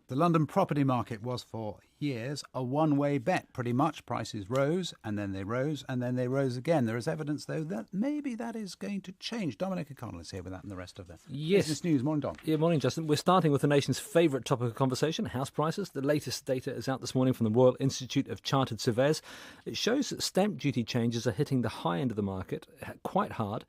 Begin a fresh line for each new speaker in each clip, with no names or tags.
The London property market was for years a one-way bet, pretty much. Prices rose, and then they rose, and then they rose again. There is evidence, though, that maybe that is going to change. Dominic O'Connell is here with that and the rest of the Business News. Morning, Dom.
Yeah, morning, Justin. We're starting with the nation's favourite topic of conversation, house prices. The latest data is out this morning from the Royal Institute of Chartered Surveyors. It shows that stamp duty changes are hitting the high end of the market quite hard,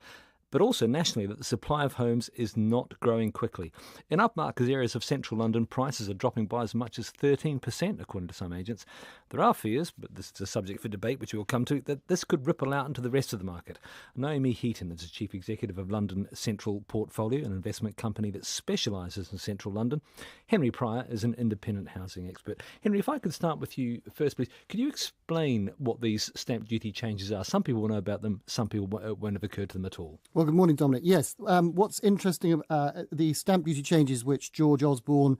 but also nationally that the supply of homes is not growing quickly. In upmarket areas of central London, prices are dropping by as much as 13%, according to some agents. There are fears, but this is a subject for debate, which we will come to, that this could ripple out into the rest of the market. Naomi Heaton is the Chief Executive of London Central Portfolio, an investment company that specialises in central London. Henry Pryor is an independent housing expert. Henry, if I could start with you first, please. Could you explain what these stamp duty changes are? Some people will know about them, some people won't have occurred to them at all.
Well, good morning, Dominic. Yes, what's interesting, the stamp duty changes which George Osborne,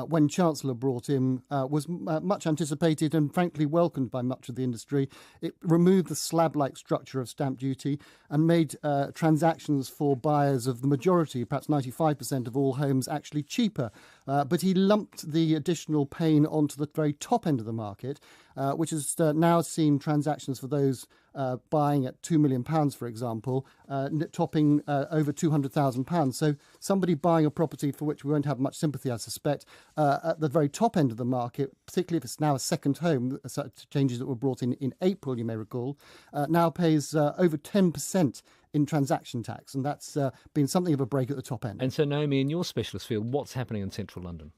when Chancellor, brought in, was much anticipated and frankly welcomed by much of the industry. It removed the slab-like structure of stamp duty and made transactions for buyers of the majority, perhaps 95% of all homes, actually cheaper. But he lumped the additional pain onto the very top end of the market, which has now seen transactions for those buying at £2 million, for example, topping over £200,000. So somebody buying a property for which we won't have much sympathy, I suspect, at the very top end of the market, particularly if it's now a second home, such changes that were brought in April, you may recall, now pays over 10% in transaction tax. And that's been something of a break at the top end.
And so, Naomi, in your specialist field, what's happening in central London?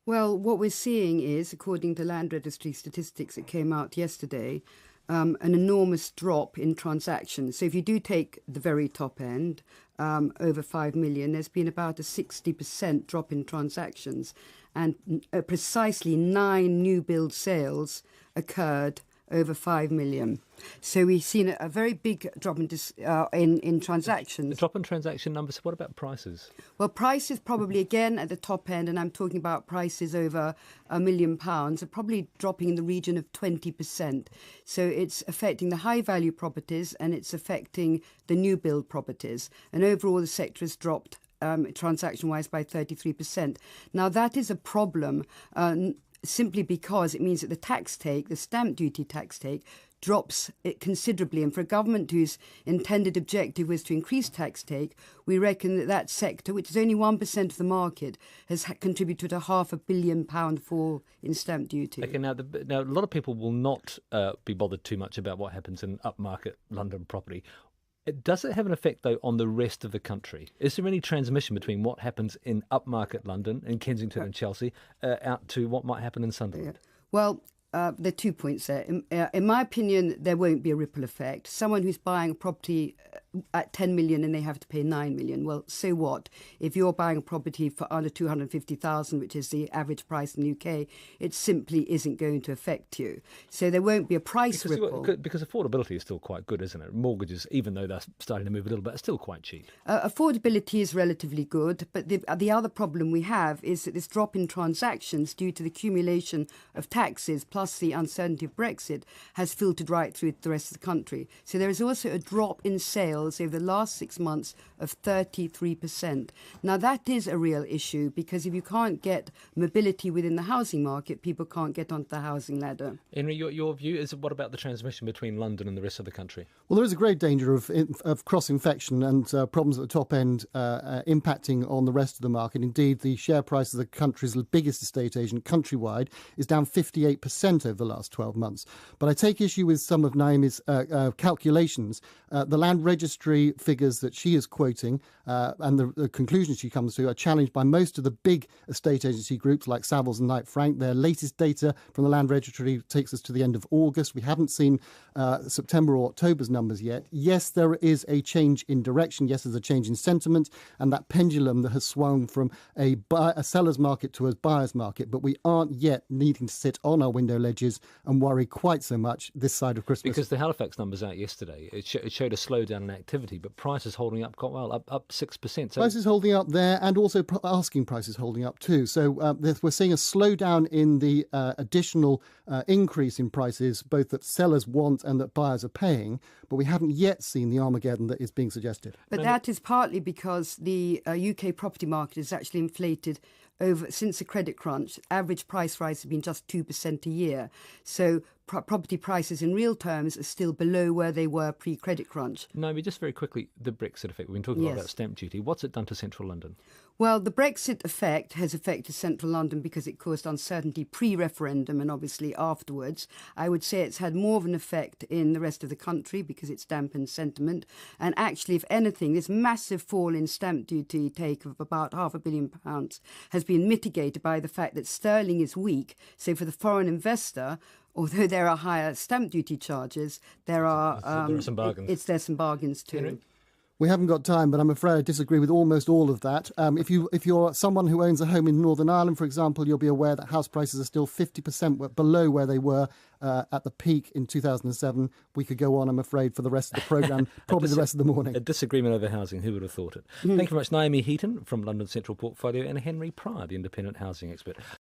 Well, what we're seeing is, according to Land Registry statistics that came out yesterday, an enormous drop in transactions. So if you do take the very top end, over 5 million, there's been about a 60% drop in transactions, and precisely 9 new build sales occurred over 5 million. So we've seen a very big drop in transactions.
The drop in transaction numbers. What about prices?
Well, prices probably again at the top end, and I'm talking about prices over £1 million, are probably dropping in the region of 20%. So it's affecting the high value properties and it's affecting the new build properties. And overall, the sector has dropped transaction-wise by 33%. Now, that is a problem. Simply because it means that the stamp duty tax take, drops it considerably. And for a government whose intended objective was to increase tax take, we reckon that sector, which is only 1% of the market, has contributed to £500 million fall in stamp duty.
Okay, now a lot of people will not be bothered too much about what happens in upmarket London property. Does it have an effect, though, on the rest of the country? Is there any transmission between what happens in upmarket London, in Kensington and Chelsea, out to what might happen in Sunderland?
Well, there are 2 points there. In my opinion, there won't be a ripple effect. Someone who's buying a property at 10 million and they have to pay 9 million, well, so what? If you're buying a property for under 250,000, which is the average price in the UK, it simply isn't going to affect you. So there won't be a price ripple.
Because affordability is still quite good, isn't it? Mortgages, even though they're starting to move a little bit, are still quite cheap.
Affordability is relatively good, but the other problem we have is that this drop in transactions due to the accumulation of taxes plus the uncertainty of Brexit has filtered right through the rest of the country. So there is also a drop in sales over the last 6 months of 33%. Now, that is a real issue because if you can't get mobility within the housing market, people can't get onto the housing ladder.
Henry, your view is, what about the transmission between London and the rest of the country?
Well, there is a great danger of cross-infection and problems at the top end impacting on the rest of the market. Indeed, the share price of the country's biggest estate agent, Countrywide, is down 58% over the last 12 months. But I take issue with some of Naomi's calculations. The Land Registry figures that she is quoting and the conclusions she comes to are challenged by most of the big estate agency groups like Savills and Knight Frank. Their latest data from the Land Registry takes us to the end of August. We haven't seen September or October's numbers yet. Yes, there is a change in direction. Yes, there's a change in sentiment and that pendulum that has swung from a seller's market to a buyer's market. But we aren't yet needing to sit on our window ledges and worry quite so much this side of Christmas.
Because the Halifax numbers out yesterday, it showed a slowdown in activity, but prices holding up quite well, up 6%. So
prices holding up there, and also asking prices holding up too. So we're seeing a slowdown in the additional increase in prices, both that sellers want and that buyers are paying, but we haven't yet seen the Armageddon that is being suggested.
But that is partly because the UK property market is actually inflated since the credit crunch, average price rise has been just 2% a year. So property prices in real terms are still below where they were pre-credit crunch.
Naomi, just very quickly, the Brexit effect. We've been talking a lot
Yes.
about stamp duty. What's it done to central London?
Well, the Brexit effect has affected central London because it caused uncertainty pre-referendum and obviously afterwards. I would say it's had more of an effect in the rest of the country because it's dampened sentiment. And actually, if anything, this massive fall in stamp duty take of about £500 million has been mitigated by the fact that sterling is weak. So for the foreign investor, although there are higher stamp duty charges, there are
some bargains.
There's some bargains too.
Henry?
We haven't got time, but I'm afraid I disagree with almost all of that. If you're someone who owns a home in Northern Ireland, for example, you'll be aware that house prices are still 50% below where they were at the peak in 2007. We could go on, I'm afraid, for the rest of the programme, probably the rest of the morning.
A disagreement over housing, who would have thought it? Thank you very much, Naomi Heaton from London Central Portfolio and Henry Pryor, the independent housing expert.